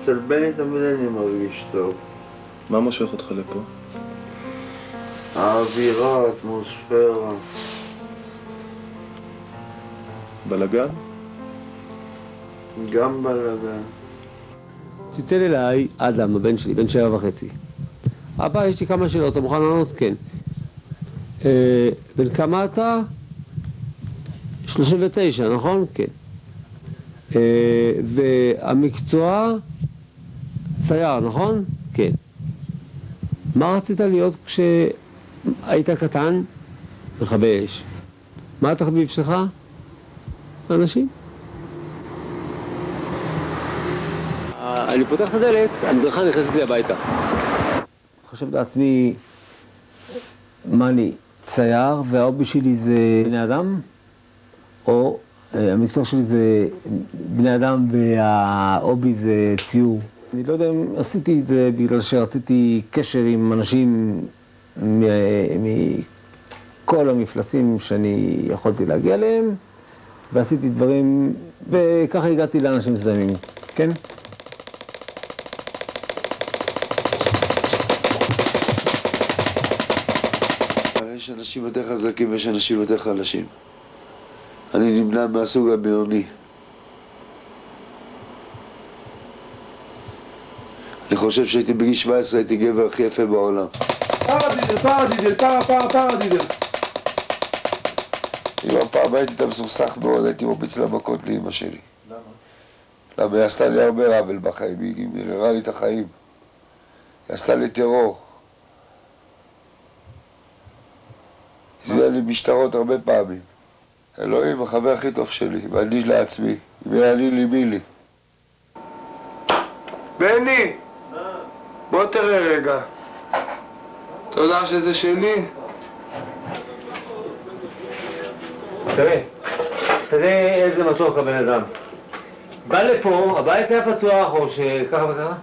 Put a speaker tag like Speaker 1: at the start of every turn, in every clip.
Speaker 1: אצל בני תמיד אני מרגיש טוב.
Speaker 2: מה מושך אותך לפה?
Speaker 1: האווירה, האטמוספירה.
Speaker 2: בלגן?
Speaker 1: גם בלגן.
Speaker 3: צלצל אליי אדם, הבן שלי, בן 7.5. אבא, יש לי כמה שאלות, אתה מוכן לענות? כן. בן כמה אתה? 39, נכון? כן. והמקצוע צייר, נכון? כן. מה רצית להיות כשהיית קטן? מכבי אש. מה התחביב שלך? אנשים? אני פותח את הדלת, המדרכה נכנסת לי הביתה. חושב לעצמי, מה אני? צייר, וההובי שלי זה בני אדם, או המקצוע שלי זה בני אדם וההובי זה ציור. אני לא יודע אם עשיתי את זה בגלל שרציתי קשר עם אנשים מכל המפלסים שאני יכולתי להגיע אליהם, ועשיתי דברים, וככה הגעתי לאנשים מסוימים, כן?
Speaker 4: יש אנשים יותר חזקים ויש אנשים יותר חלשים. אני נמנע מהסוג הבינוני. אני חושב שהייתי בגיל 17, הייתי גבר הכי יפה בעולם.
Speaker 5: פרדידל.
Speaker 4: אם הפעם הייתי את המסוכסך מאוד, הייתי מרביץ לה מכות לאמא שלי. למה? היא עשתה לי הרבה עוול בחיים, היא מררה לי את החיים. היא עשתה לי טרור. הזמינה לי משטרות הרבה פעמים. אלוהים, החבר הכי טוב שלי, ואני לעצמי. אם היה לי מי לי.
Speaker 5: בני! בוא תראה רגע. אתה יודע שזה שלי?
Speaker 3: תראה איזה מתוק הבן אדם. בא לפה, הבית היה פתוח או שככה וככה.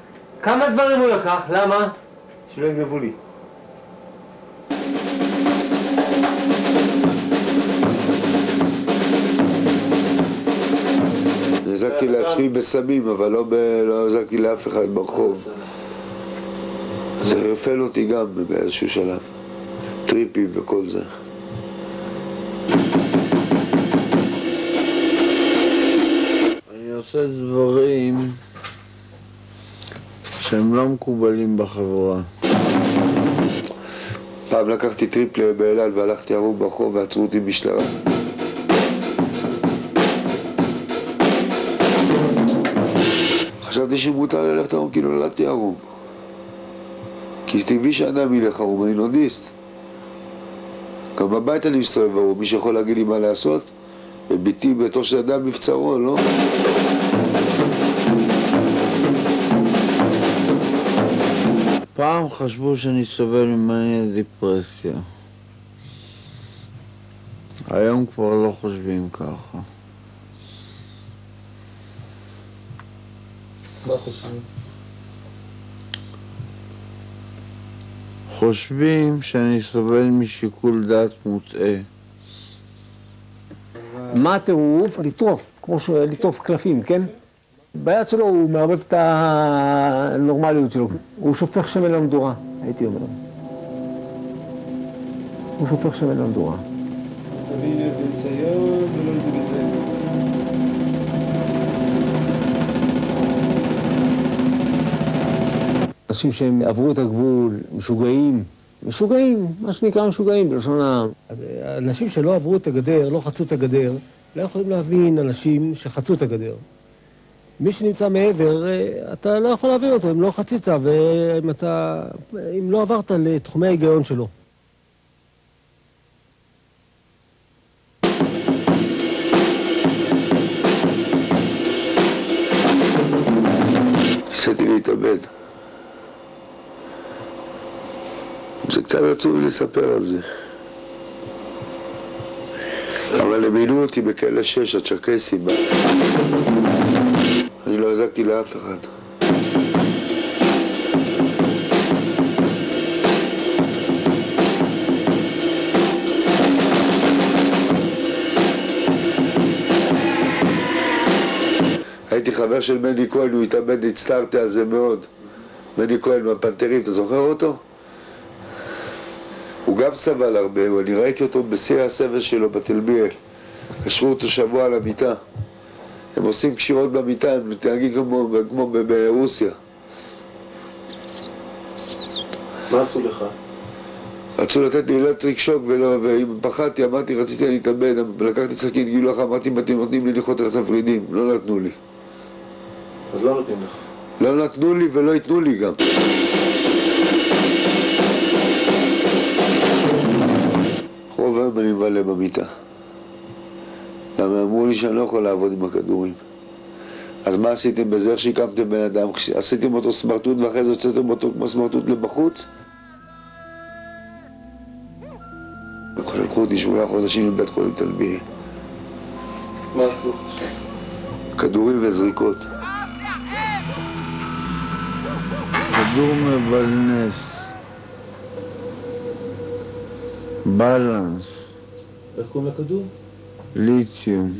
Speaker 3: כמה דברים הוא לקח? למה? שלא יגנבו לי.
Speaker 4: נזקתי לעצמי בסמים, אבל לא נזקתי לאף אחד ברחוב. זה הפעל אותי גם באיזשהו שלב. טריפים וכל זה.
Speaker 1: אני עושה דברים שהם לא מקובלים בחברה.
Speaker 4: פעם לקחתי טריפ באלעד והלכתי ערום ברחוב ועצרו אותי משטרה. חשבתי שמותר ללכת ערום כי נולדתי ערום. כי זה טבעי שאדם ילך ערום, אני נודיסט. גם בבית אני מסתובב ערום, מי שיכול להגיד לי מה לעשות, וביתי ביתו של אדם מבצרו, לא?
Speaker 1: פעם חשבו שאני סובל ממאניה דיפרסיה. היום כבר לא חושבים ככה.
Speaker 5: מה חושבים?
Speaker 1: חושבים שאני סובל משיקול דעת מוטעה.
Speaker 3: מה הטירוף? לטרוף, כמו לטרוף קלפים, כן? ביד שלו הוא מערבב את הנורמליות שלו. הוא שופך שמן למדורה, הייתי אומר. הוא שופך שמן למדורה.
Speaker 5: תביא לניסיון ולא לניסיון.
Speaker 3: אנשים שהם עברו את הגבול, משוגעים, מה שנקרא משוגעים בלשון העם. אנשים שלא עברו את הגדר, לא חצו את הגדר, לא יכולים להבין אנשים שחצו את הגדר. מי שנמצא מעבר, אתה לא יכול להבין אותו, אם לא חצית, אם לא עברת לתחומי ההיגיון שלו.
Speaker 4: ניסיתי להתאבד. זה קצת עצוב לספר על זה. אבל הם מינו אותי בכלא 6, הצ'רקסים. אני לא הזקתי לאף אחד. הייתי חבר של מני כהן, הוא התאבד, הצטערתי על זה מאוד. מני כהן מהפנתרים, אתה זוכר אותו? הוא גם סבל הרבה, אני ראיתי אותו בשיא הסבל שלו בתלביה. קשרו אותו שבוע על המיטה. הם עושים קשירות במיטה, הם מתנהגים כמו ברוסיה.
Speaker 2: מה עשו לך?
Speaker 4: רצו לתת לי אלקטריק שוק ואם פחדתי, אמרתי, רציתי להתאבד, לקחתי סכין גילוח, אמרתי, אם אתם נותנים לי ללחוץ את הוורידים, לא נתנו לי.
Speaker 2: אז לא נותנים לך.
Speaker 4: לא נתנו לי ולא ייתנו לי גם. רוב היום אני מבלה במיטה. למה אמרו לי שאני לא יכול לעבוד עם הכדורים. אז מה עשיתם בזה? איך שהקמתם בן אדם? עשיתם אותו סמרטוט ואחרי זה הוצאתם אותו כמו סמרטוט לבחוץ? שלחו אותי 8 חודשים לבית חולים תלביה.
Speaker 2: מה עשו?
Speaker 4: כדורים וזריקות.
Speaker 1: כדור מבלנס. בלנס.
Speaker 2: איך קוראים לכדור?
Speaker 1: ליתיום.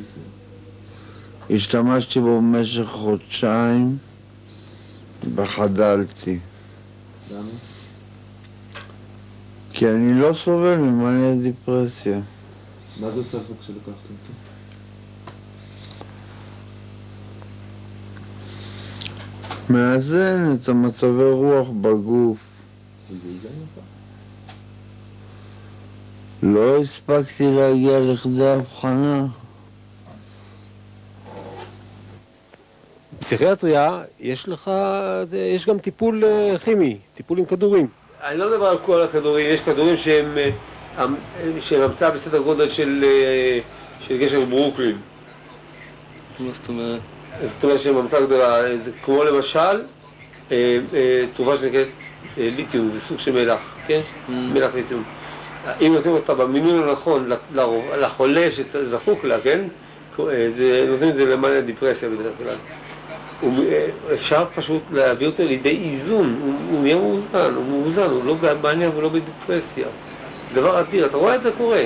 Speaker 1: השתמשתי בו במשך חודשיים וחדלתי.
Speaker 2: למה?
Speaker 1: כי אני לא סובל ממאניה דיפרסיה.
Speaker 2: מה זה ספק שלקחת אותו?
Speaker 1: מאזן את המצבי רוח בגוף.
Speaker 2: זה לך?
Speaker 1: לא הספקתי להגיע לכדי הבחנה.
Speaker 3: בפסיכיאטריה יש גם טיפול כימי, טיפול עם כדורים. אני לא מדבר על כל הכדורים, יש כדורים שהם המצאה בסדר גודל של גשר ברוקלין.
Speaker 2: מה זאת אומרת?
Speaker 3: זאת אומרת שהם המצאה גדולה, זה כמו למשל תרופה שנקראת ליתיום, זה סוג של מלח, כן? מלח ליתיום. אם נותנים אותה במינון הנכון לחולה שזקוק לה, כן? נותנים את זה למאניה דיפרסיה בדרך כלל. אפשר פשוט להביא אותו לידי איזון, הוא נהיה מאוזן, הוא לא במאניה ולא בדיפרסיה. זה דבר אדיר, אתה רואה את זה קורה.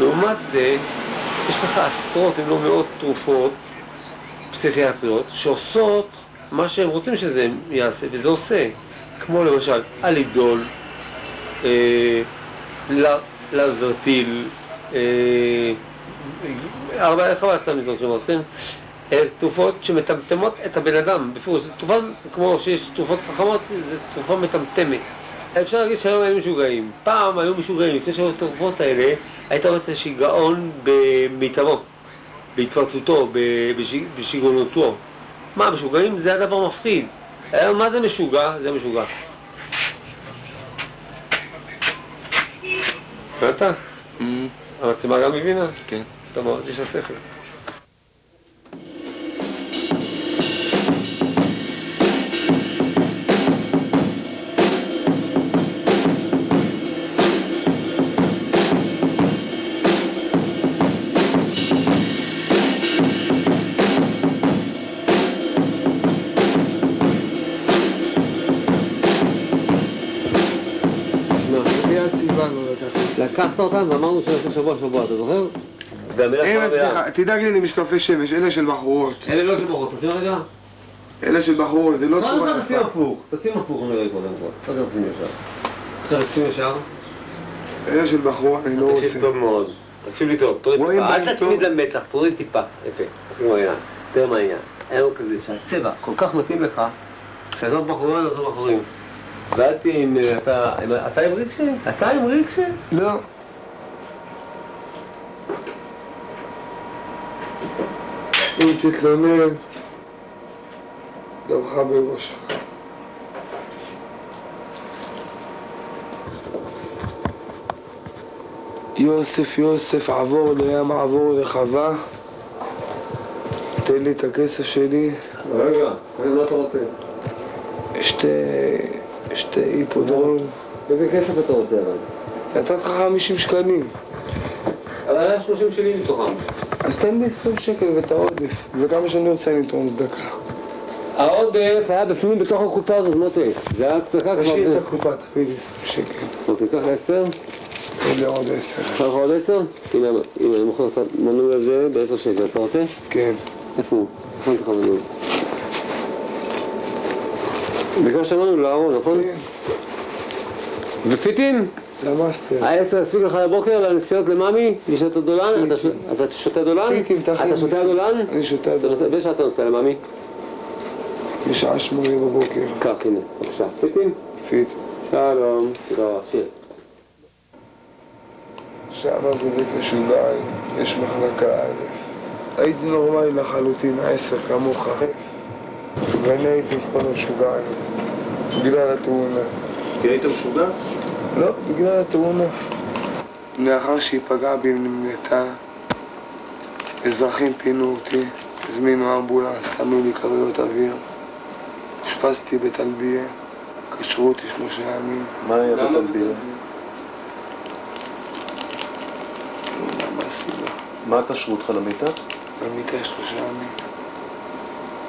Speaker 3: לעומת זה, יש לך עשרות אם לא מאות תרופות פסיכיאטריות שעושות מה שהם רוצים שזה יעשה, וזה עושה. כמו למשל אלידול, לברטיל, חבל סתם לזרוק שמות, כן? תרופות שמטמטמות את הבן אדם, בפירוש, תרופה, כמו שיש תרופות חכמות, זו תרופה מטמטמת. אפשר להגיד שהיום היו משוגעים. פעם היו משוגעים, לפני שהיו את התרופות האלה, היית רואה את השיגעון במיטבו, בהתפרצותו, בשיגעונותו. מה, משוגעים זה הדבר מפחיד. היום מה זה משוגע? זה משוגע. אתה? המצלמה גם מבינה?
Speaker 2: כן.
Speaker 3: טוב מאוד, יש לה שכל. לקחת אותם ואמרנו שנעשה שבוע, אתה זוכר?
Speaker 5: סליחה, תדאג לי למשקפי שמש, אלה של בחורות.
Speaker 3: אלה לא של בחורות, תשים רגע.
Speaker 5: אלה של בחורות, זה לא
Speaker 3: תצאים הפוך, תצאים הפוך נראה קודם כל. לא תצאים ישר. עכשיו תצאים ישר.
Speaker 5: אלה של בחורות, אני לא רוצה.
Speaker 3: תקשיב טוב מאוד. תקשיב לי טוב, תוריד טיפה. אל תצמיד למצח, תוריד טיפה. יפה, כמו העניין. תראה מה העניין. היה כזה שהצבע כל כך מתאים לך, שעזוב בחורות, עזוב בחורים. ואלתי אם אתה עם ריקשה? אתה עם ריקשה?
Speaker 5: לא. אם תתלונן, דבך בראשך. יוסף, עבור לים, עבור לחווה. תן לי את הכסף שלי.
Speaker 3: רגע, מה אתה רוצה?
Speaker 5: שתי היפודרון.
Speaker 3: איזה כסף אתה רוצה אבל?
Speaker 5: נתת לך 50 שקלים.
Speaker 3: אבל היה 30 שלי מתוכם.
Speaker 5: אז תן לי 20 שקל ואת העודף. וכמה שאני רוצה לתרום צדקה.
Speaker 3: העודף היה בפנים בתוך הקופה הזאת, מוטי. זה היה צדקה כבר.
Speaker 5: תשאיר את הקופה, תביא לי 20 שקל.
Speaker 3: אוקיי, קח 10.
Speaker 5: תן לי עוד 10.
Speaker 3: קח עוד 10? הנה, אני מוכר את המנוי הזה ב10 שקל. אתה רוצה?
Speaker 5: כן.
Speaker 3: איפה הוא? איפה נתך מנוי? ביקשת לנו לארון, נכון?
Speaker 5: כן.
Speaker 3: ופיטים?
Speaker 5: למאסטר.
Speaker 3: היה צריך להספיק לך לבוקר לנסיעות למאמי, לשתות דולן? אתה שותה דולן?
Speaker 5: פיטים, תכין.
Speaker 3: אתה שותה דולן?
Speaker 5: אני שותה דולן.
Speaker 3: באיזה שעה אתה נוסע למאמי?
Speaker 5: בשעה 8 בבוקר.
Speaker 3: כך, הנה, בבקשה. פיטים?
Speaker 5: פיט.
Speaker 3: שלום. תודה, שיר.
Speaker 5: שמה זה בית משוגעים, יש מחלקה א'. הייתי נורמלי לחלוטין, 10 כמוך. ואני הייתי כל המשוגעים, בגלל התאונה.
Speaker 2: כי היית משוגע?
Speaker 5: לא, בגלל התאונה. לאחר שהיא פגעה בי נמנתה, אזרחים פינו אותי, הזמינו אמבולנס, שמו לי כריות אוויר. אושפזתי בטלביה, קשרו אותי 3 ימים.
Speaker 2: מה היה בטלביה?
Speaker 5: מה הסיבה?
Speaker 2: מה קשרו אותך למיטה?
Speaker 5: במיטה 3 ימים.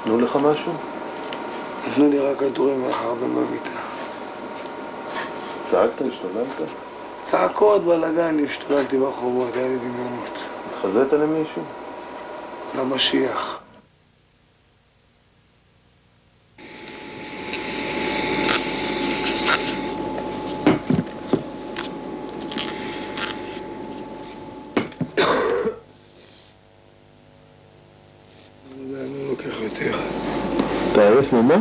Speaker 2: תנו לך משהו?
Speaker 5: נתנו לי רק כדורים לאחר במיטה.
Speaker 2: צעקת? השתוללת?
Speaker 5: צעקות, בלגנים, השתוללתי ברחובות, היה לי דמיונות.
Speaker 2: התחזית למישהו?
Speaker 5: למשיח. אני לא לוקח יותר.
Speaker 2: אתה עייף ממה?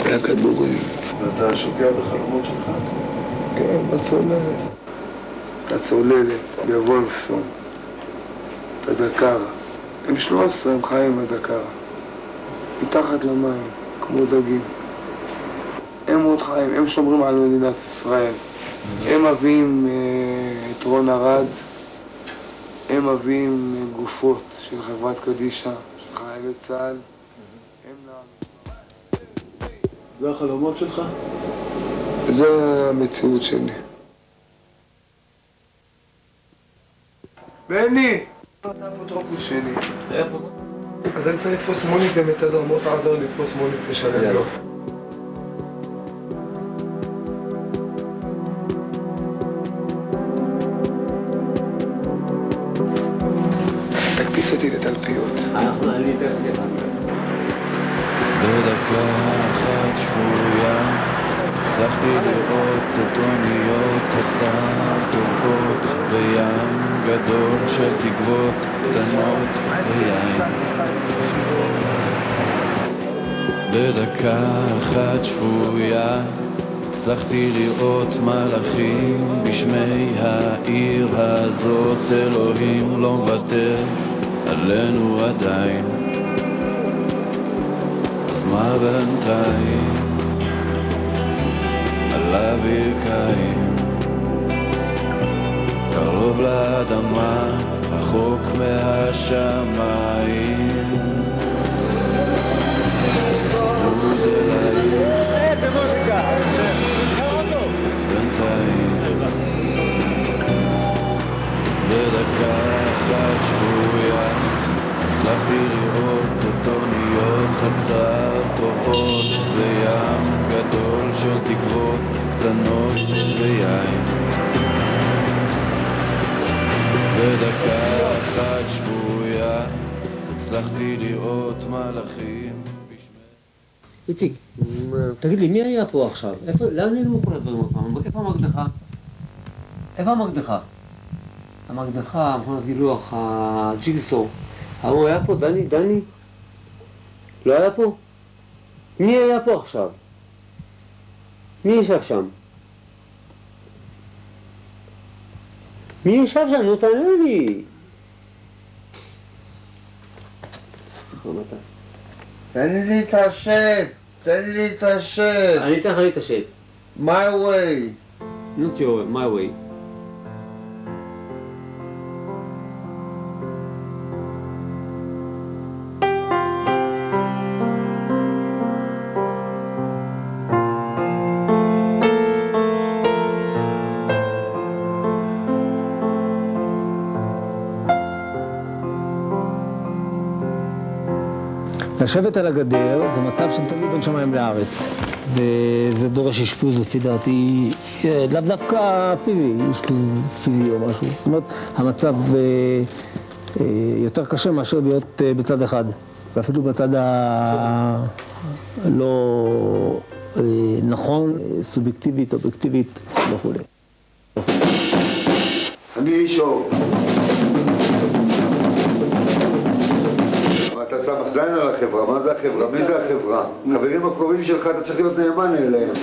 Speaker 5: היה כדורים.
Speaker 2: ואתה שוקע בחלומות שלך?
Speaker 5: כן, בצוללת. הצוללת, בוולפסון. את הדקר. הם 13, הם חיים בדקר. מתחת למים, כמו דגים. הם עוד חיים, הם שומרים על מדינת ישראל. הם מביאים את רון ארד, הם מביאים גופות של חברת קדישה, של חיילי צה"ל.
Speaker 2: זה החלומות שלך?
Speaker 5: זה המציאות שלי. בני! אתה אפוטרופוס שלי.
Speaker 2: איפה?
Speaker 5: אז אני צריך לתפוס מונית ומתדור, בוא תעזור לי לתפוס מונית ושלם לו. תקפיץ אותי לתלפיות.
Speaker 3: אנחנו נעלי תכף כסף.
Speaker 6: בדקה אחת שפויה הצלחתי לראות את אוניות הצער טובעות בים גדול של תקוות קטנות ויין. בדקה אחת שפויה הצלחתי לראות מלאכים בשמי העיר הזאת. אלוהים לא מוותר עלינו עדיין, אז מה בינתיים? על הברכיים, קרוב לאדמה, רחוק מהשמיים, צמוד אלייך בינתיים. בדקה אחת שפויה הצלחתי לראות את אוניות הצער טובות בים גדול של תקוות קטנות ויין. בדקה אחת שפויה הצלחתי לראות מלאכים.
Speaker 3: איציק, תגיד לי, מי היה פה עכשיו? לאן נעלמו כל הדברים עוד פעם? איפה המקדחה? איפה המקדחה? המקדחה, מכונת גילוח, הג'יגסור. הוא היה פה, דני? לא היה פה? מי היה פה עכשיו? מי ישב שם? מי ישב שם? נו תענה לי!
Speaker 1: תן לי את השט! תן לי את השט!
Speaker 3: אני אתן לך להתעשת.
Speaker 1: My way!
Speaker 3: Not your way, my way. לשבת על הגדר זה מצב של תלוי בין שמיים לארץ, וזה דורש אשפוז לפי דעתי, לאו דווקא פיזי, אשפוז פיזי או משהו. זאת אומרת, המצב יותר קשה מאשר להיות בצד אחד, ואפילו בצד לא נכון, סובייקטיבית, אובייקטיבית וכו'.
Speaker 4: אני איש אור. אתה שם מחזין על החברה, מה זה החברה? מי זה החברה? חברים הקרובים שלך, אתה צריך להיות נאמן אליהם.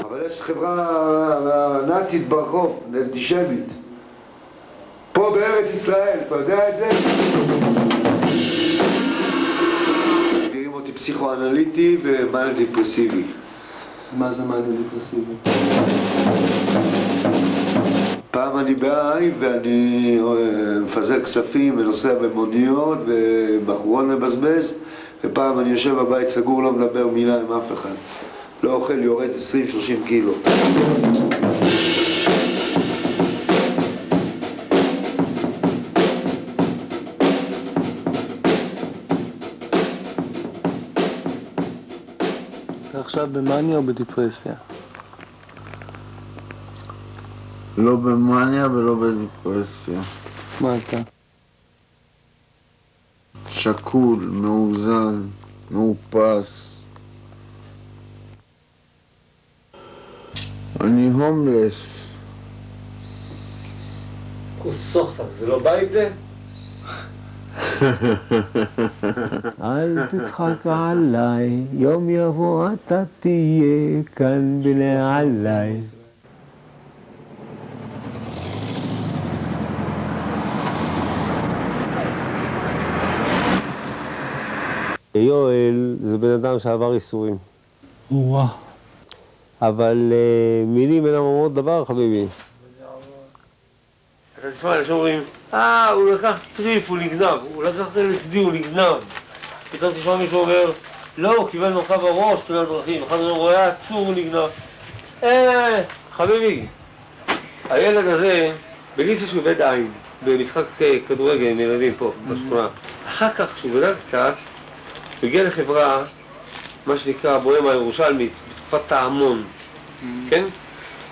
Speaker 4: אבל יש חברה נאצית ברחוב, אנטישמית. פה בארץ ישראל, אתה יודע את זה? תראים אותי פסיכואנליטי ומאניה דיפרסיבי.
Speaker 2: מה זה מאניה דיפרסיבי?
Speaker 4: פעם אני בעי ואני מפזר כספים ונוסע במוניות ובחורון מבזבז, ופעם אני יושב בבית סגור, לא מדבר מילה עם אף אחד. לא אוכל, יורד 20-30 קילו.
Speaker 2: אתה עכשיו במאניה או בדיפרסיה?
Speaker 1: לא במאניה ולא בדיפרסיה.
Speaker 2: מה אתה?
Speaker 1: שקול, מאוזן, מאופס. אני הומלס.
Speaker 3: כוסוכתך, זה לא בית זה? אל תצחק עליי, יום יבוא אתה תהיה כאן בנעליי. יואל זה בן אדם שעבר איסורים.
Speaker 2: וואו.
Speaker 3: אבל מילים אינם אומרות דבר, חביבי. אתה תשמע, אנשים אומרים, הוא לקח טריפ, הוא נגנב, הוא לקח LSD, הוא נגנב. פתאום תשמע מישהו אומר, לא, הוא קיבל מרחב בראש, תאונת דרכים. אחד אומר, הוא היה עצור, הוא נגנב. חביבי, הילד הזה, בגיל שהוא עובד עין, במשחק כדורגל עם ילדים פה, בשכונה. אחר כך, כשהוא גדל קצת, הוא הגיע לחברה, מה שנקרא בוהמה הירושלמית, בתקופת ההמון, כן?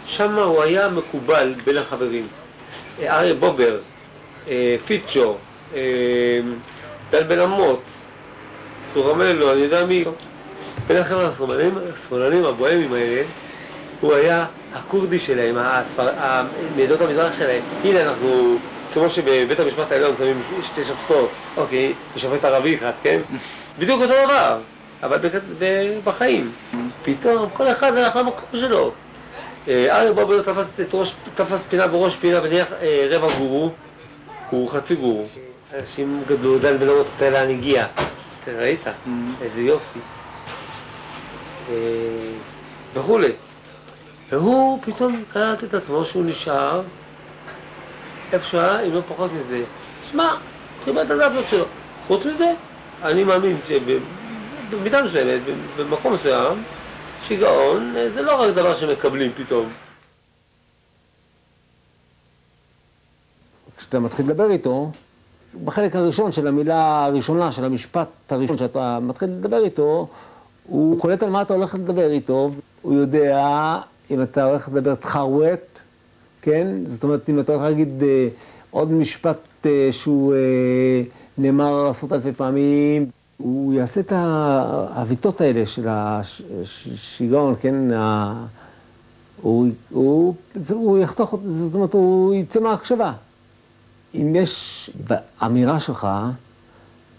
Speaker 3: שם הוא היה מקובל בין החברים. אריה בובר, פיצ'ו, דן בן אמוץ, סורמלו, אני יודע מי. בין החבר'ה השמאלנים הבוהמים האלה, הוא היה הכורדי שלהם, מעדות המזרח שלהם. הנה אנחנו, כמו שבבית המשפט העליון שמים שתי שופטות, אוקיי, שופט ערבי אחד, כן? בדיוק אותו דבר, אבל בחיים. פתאום כל אחד הלך למקום שלו. אריה בובר תפס פינה בראש פינה ונהיה רבע גורו, הוא חצי גורו. אנשים גדלו, דן בן אמוץ לאן הגיע. אתה ראית? איזה יופי. וכולי. והוא פתאום קלט את עצמו שהוא נשאר איפה שהיה, אם לא פחות מזה. שמע, הוא קיבל את הזאפות שלו. חוץ מזה, אני מאמין שבמידה מסוימת, במקום מסוים, שיגעון זה לא רק דבר שמקבלים פתאום. כשאתה מתחיל לדבר איתו, בחלק הראשון של המילה הראשונה, של המשפט הראשון שאתה מתחיל לדבר איתו, הוא קולט על מה אתה הולך לדבר איתו, הוא יודע אם אתה הולך לדבר תחרוות, כן? זאת אומרת, אם אתה הולך להגיד עוד משפט שהוא נאמר 10,000 פעמים, הוא יעשה את האביתות האלה של השיגעון, כן? הוא יחתוך, זאת אומרת, הוא יצא מההקשבה. אם יש באמירה שלך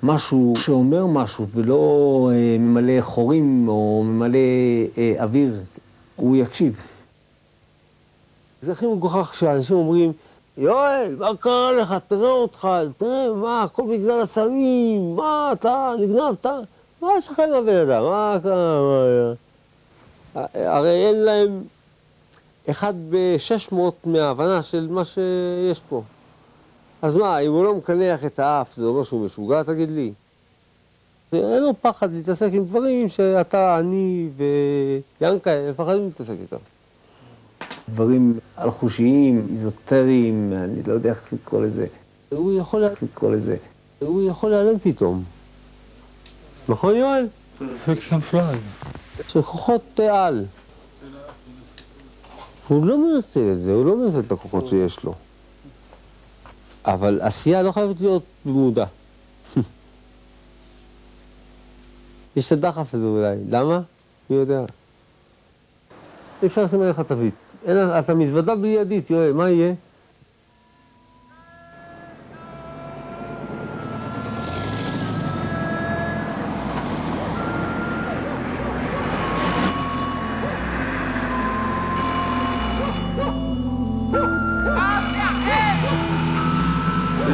Speaker 3: משהו שאומר משהו ולא ממלא חורים או ממלא אוויר, הוא יקשיב. זה הכי מגוחך כשאנשים אומרים, יואל, מה קרה לך? תראה אותך, תראה, מה, הכל בגלל הסמים, מה, אתה נגנבת? מה יש לכם לבן אדם? מה קרה? הרי אין להם אחד ב-600 מההבנה של מה שיש פה. אז מה, אם הוא לא מקנח את האף, זה אומר שהוא משוגע, תגיד לי. אין לו פחד להתעסק עם דברים שאתה, אני ויאנקה מפחדים להתעסק איתם. דברים אלחושיים, איזוטריים, אני לא יודע איך לקרוא לזה. הוא יכול להיעלם פתאום. נכון, יואל? של כוחות על. הוא לא מנצל את זה, הוא לא מנצל את הכוחות שיש לו. אבל עשייה לא חייבת להיות במודע. יש את הדחף הזה אולי. למה? מי יודע. אי אפשר לשים עליך תווית. אתה מזוודה בלי ידית, יואל, מה יהיה?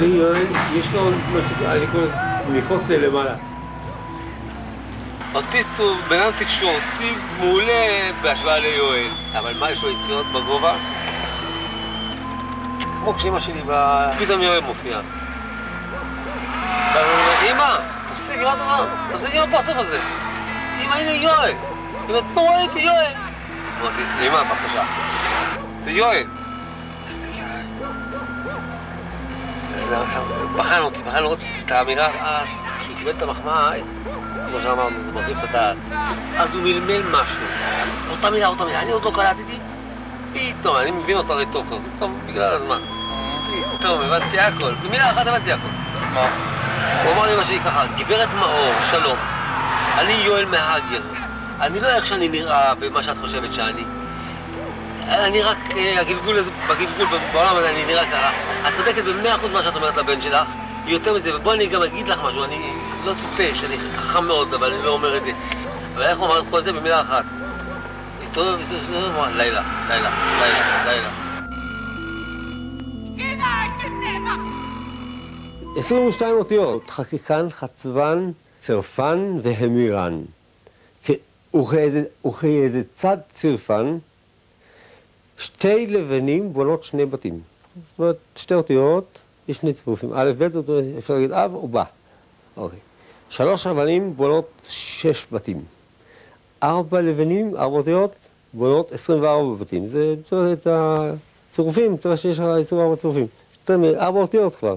Speaker 3: לי יואל, יש לו משהו, אני קורא צניחות למעלה. אוטיסט הוא בן אדם תקשורתי מעולה בהשוואה ליואל, אבל מה, יש לו יצירות בגובה? כמו כשאמא שלי, פתאום יואל מופיע. ואז אני אומר, אמא, תפסיק, מה אתה אומר? תפסיק עם הפרצוף הזה. אמא, הנה יואל. אמא, תראו לי יואל. אמרתי, אמא, בבקשה. זה יואל. בחן אותי את האמירה, אז כשהוא קיבל את המחמאה, כמו שאמרנו, זה מרחיב את הדעת. אז הוא מלמל משהו. אותה מילה, אני עוד לא קלטתי. פתאום, אני מבין אותו הרי טוב, פתאום בגלל הזמן. פתאום, הבנתי הכל. במילה אחת הבנתי הכל. מה? הוא אמר לי מה שהיא ככה, גברת מאור, שלום. אני יואל מהגר. אני לא איך שאני נראה ומה שאת חושבת שאני. אני רק, בגלגול בעולם הזה אני נראה ככה. את צודקת ב100% מה שאת אומרת לבן שלך. יותר מזה, ובוא אני גם אגיד לך משהו, אני לא טיפש, אני חכם מאוד, אבל אני לא אומר את זה. אבל איך הוא אמר את כל זה במילה אחת? הסתובב, לילה. 22 אותיות, חקיקן, חצבן, צרפן והמירן. וכאיזה צד צרפן, שתי לבנים בונות שני בתים. זאת אומרת, שתי אותיות, יש שני צירופים. א', ב', זאת אומרת, אפשר להגיד אב או בא. אוקיי. 3 אבנים בונות 6 בתים. 4 לבנים, 4 אותיות, בונות 24 בתים. זה את הצירופים, תראה שיש 24 צירופים. יותר מ4 אותיות כבר.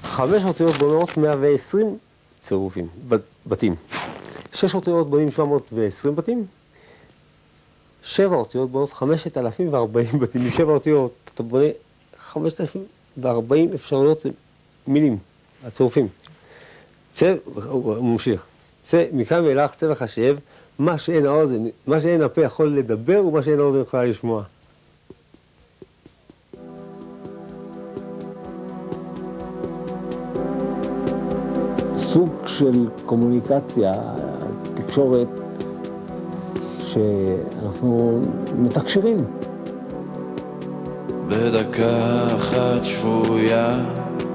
Speaker 3: 5 אותיות בונות 120 צירופים, בתים. 6 אותיות בונים 720 בתים. 7 אותיות בונות 5,040 בתים. מ7 אותיות אתה בונה 5,040 אפשרויות מילים, הצירופים. הוא ממשיך. מכאן ואילך צא וחשב, מה שאין הפה יכול לדבר ומה שאין האוזן יכולה לשמוע. סוג של קומוניקציה, תקשורת, שאנחנו מתקשרים.
Speaker 6: בדקה אחת שפויה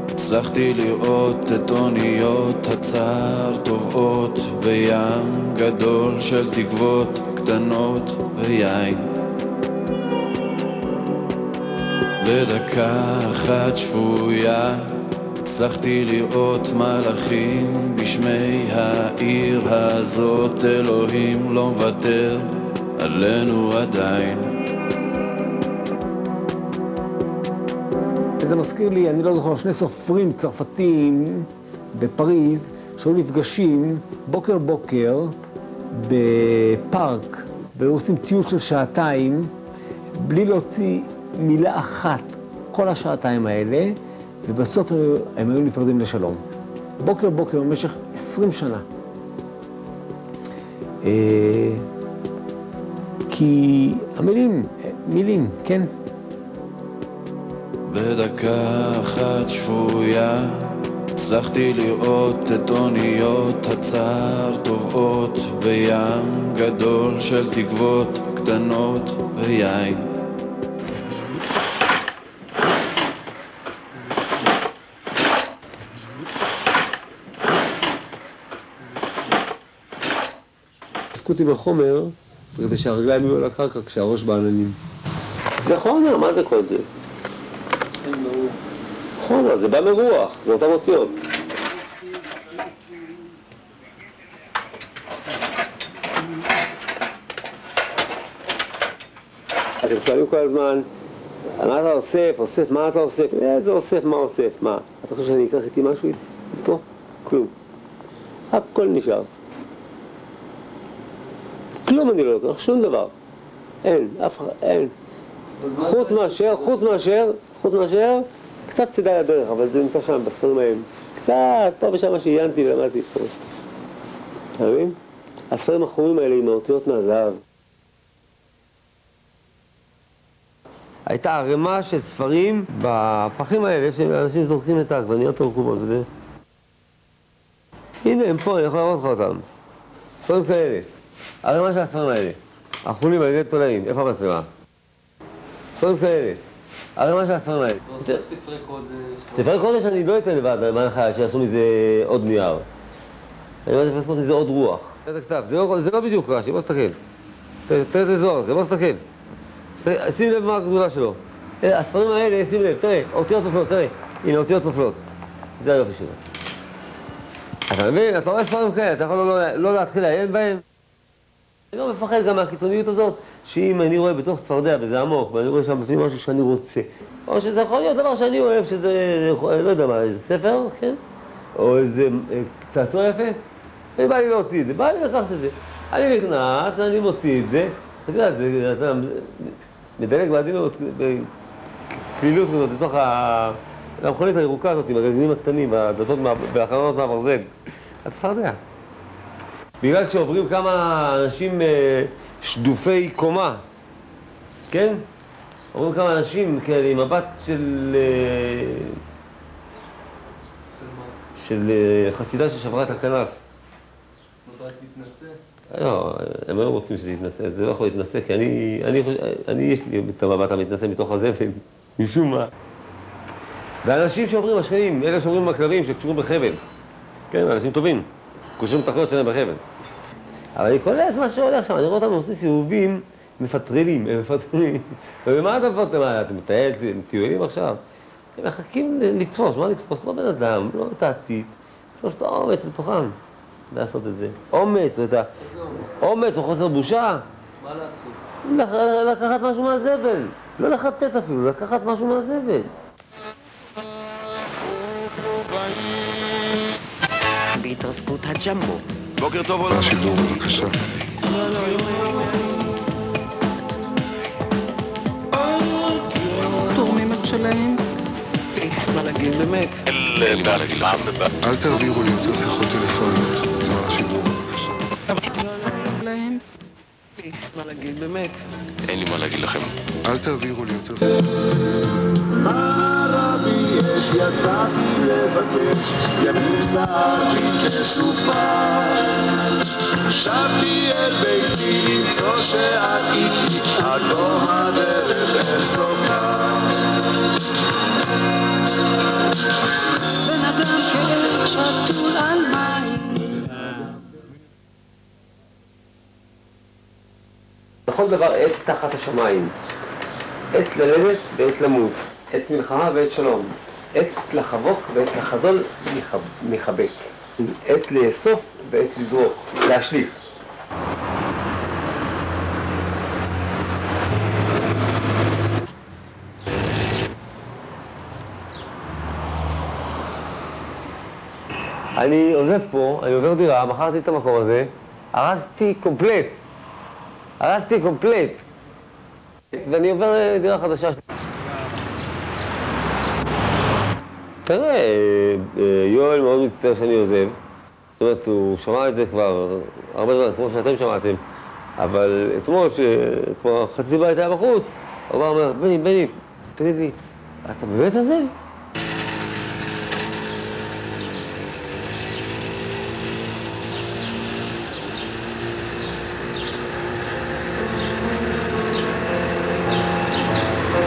Speaker 6: הצלחתי לראות את אוניות הצער טובעות בים גדול של תקוות קטנות ויין. בדקה אחת שפויה הצלחתי לראות מלאכים בשמי העיר הזאת. אלוהים לא מוותר עלינו עדיין.
Speaker 3: זה מזכיר לי, אני לא זוכר, 2 סופרים צרפתיים בפריז שהיו נפגשים בוקר בפארק ועושים טיול של 2 בלי להוציא מילה אחת כל השעתיים האלה, ובסוף הם היו נפרדים לשלום. בוקר במשך 20 שנה. כי מילים, כן?
Speaker 6: בדקה אחת שפויה הצלחתי לראות את אוניות הצער טובעות בים גדול של תקוות קטנות ויין.
Speaker 3: עסקותי בחומר כדי שהרגליים יהיו על הקרקע כשהראש בעננים. זה חומר, מה זה כל זה? חומר, זה בא מרוח, זה אותם אותיות. אתם שואלים כל הזמן, מה אתה אוסף, מה אתה אוסף? איזה אוסף, מה אוסף, מה? אתה חושב שאני אקח איתי משהו איתו? כלום. הכל נשאר. כלום אני לא לוקח, שום דבר. אין, אף אחד, אין. חוץ מאשר, קצת צידה לדרך, אבל זה נמצא שם בספרים האלה. קצת, פה ושם שעיינתי ולמדתי. אתה מבין? הספרים החומים האלה עם האותיות מהזהב. הייתה ערימה של ספרים בפחים האלה, איפה שאנשים זורקים את העגבניות הרקובות וזה. הנה, הם פה, אני יכול לראות לך אותם. ספרים כאלה. ערימה של הספרים האלה. אחרונים על ידי תולעים, איפה המצלמה? ספרים כאלה. ערימה של הספרים האלה.
Speaker 2: אוסף ספרי קודש.
Speaker 3: ספרי קודש אני לא אתן לבד, מה לך, שיעשו מזה עוד נייר. אני לא יודע לעשות מזה עוד רוח. זה כתב, זה לא בדיוק רש"י, בוא תסתכל. תראה את הזוהר, זה בוא תסתכל. שים לב מה הגדולה שלו. הספרים האלה, שים לב, תראה, אותיות נופלות, תראה. הנה, אותיות נופלות. זה היופי שלו. אתה מבין? אתה רואה ספרים כאלה, אתה יכול לא להתחיל לעיין בהם. אני לא מפחד גם מהקיצוניות הזאת, שאם אני רואה בתוך צפרדע וזה עמוק, ואני רואה שם בפנים משהו שאני רוצה, או שזה יכול להיות דבר שאני אוהב, שזה, לא יודע מה, איזה ספר, כן? או איזה צעצוע יפה, אני בא לי להוציא את זה, בא לי לקחת את זה. אני נכנס, אני מוציא את זה, אתה יודע, אתה מדלג בעדינות, בקלילות כזאת, לתוך המכונית הירוקה הזאת, עם הגלגלים הקטנים, והחלונות מהברזל. הצפרדע. בגלל שעוברים כמה אנשים שדופי קומה, כן? עוברים כמה אנשים כאלה עם מבט של חסידה ששברה את הכנף.
Speaker 2: מבט מתנשא?
Speaker 3: לא, הם לא רוצים שזה יתנשא, זה לא יכול להתנשא, כי אני יש לי את המבט המתנשא מתוך הזבל, משום מה. ואנשים שעוברים, השכנים, אלה שעוברים בכלבים שקשורים בחבל, כן, אנשים טובים. קושרים את החיות שלהם בחבל. אבל אני קולט מה שהולך שם, אני רואה אותם עושים סיבובים מפטרלים, הם מפטרלים. ומה אתה מפטרל? אתם מטיולים עכשיו? הם מחכים לתפוס, מה לתפוס? לא בן אדם, לא תעציץ, לתפוס את האומץ בתוכם לעשות את זה. אומץ, אומץ או חוסר בושה.
Speaker 2: מה לעשות?
Speaker 3: לקחת משהו מהזבל. לא לחטט אפילו, לקחת משהו מהזבל.
Speaker 7: בהתרסקות הג'מבו.
Speaker 8: בוקר טוב עולם.
Speaker 1: השידור בבקשה.
Speaker 7: תורמים את שלהם. מה להגיד באמת?
Speaker 1: אל תעבירו לי יותר שיחות טלפוניות. זה השידור בבקשה.
Speaker 7: להם. מה להגיד באמת?
Speaker 8: אין לי מה להגיד לכם.
Speaker 1: אל תעבירו לי יותר שיחות.
Speaker 9: ברבי יש יצאתי לבקש, ימים סערתי כסופה. שבתי אל ביתי למצוא שאת איתי, עד לא הדרך אל סופה. בן אדם כעץ שתול על מים.
Speaker 3: בכל דבר עת תחת השמיים. עת ללדת ועת למות. עת מלחמה ועת שלום. עת לחבוק ועת לחדול מחבק. עת לאסוף ועת לזרוק. להשליף. אני עוזב פה, אני עובר דירה, מכרתי את המקום הזה, הרסתי קומפלט. ואני עובר דירה חדשה. תראה, יואל מאוד מצטער שאני עוזב. זאת אומרת, הוא שמע את זה כבר הרבה זמן, כמו שאתם שמעתם. אבל אתמול, שכבר חצי בית היה בחוץ, הוא אומר, בני, תגיד לי, אתה באמת עוזב?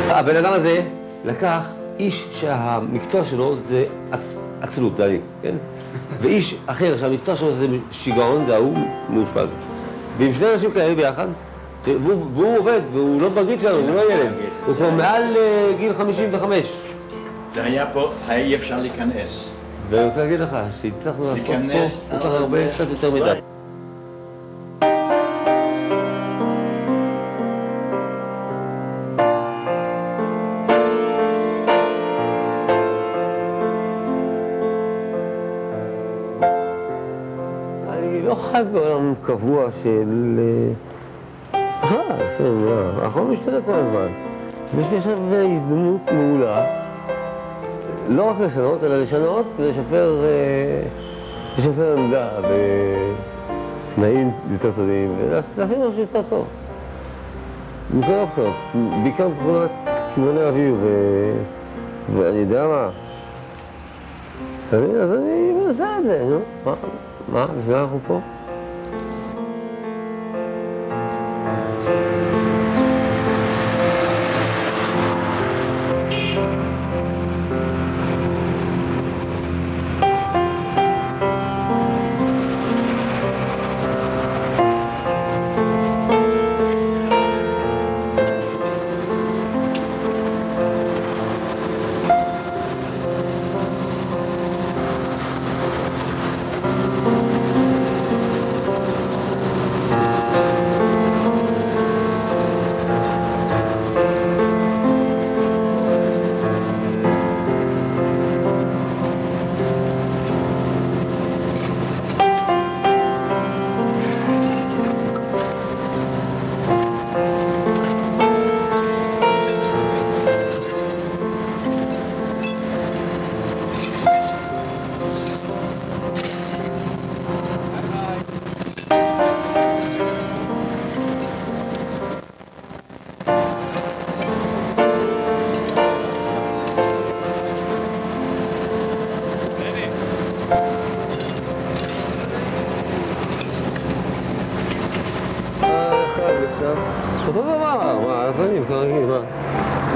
Speaker 3: הבן אדם הזה לקח איש שהמקצוע שלו זה עצלות, זה אני, כן? ואיש אחר שהמקצוע שלו זה שיגעון, זה ההוא מאושפז. ועם שני אנשים כאלה ביחד, והוא עובד, והוא לא בגיל שלנו, הוא לא ילד. הוא כבר מעל גיל 55.
Speaker 8: זה היה פה, היה אי אפשר להיכנס.
Speaker 3: ואני רוצה להגיד לך, שהצלחנו לעשות פה, כל כך הרבה, קצת יותר מדי. חי בעולם קבוע של... הכל משתנה כל הזמן. ויש לי עכשיו הזדמנות מעולה לא רק לשנות, אלא לשנות לשפר עמדה בתנאים יותר טובים, ולעשות משהו יותר טוב. מכל הבחינות, בעיקר מבחינת כיווני אוויר, ואני יודע מה. אז אני מנסה את זה, נו? מה? בשביל אנחנו פה? אותו דבר, מה, הפנים, כרגיל, מה?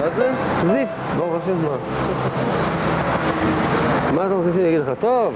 Speaker 2: מה זה?
Speaker 3: זיפט, ברוך השם, מה? מה אתה רוצה שאני אגיד לך? טוב!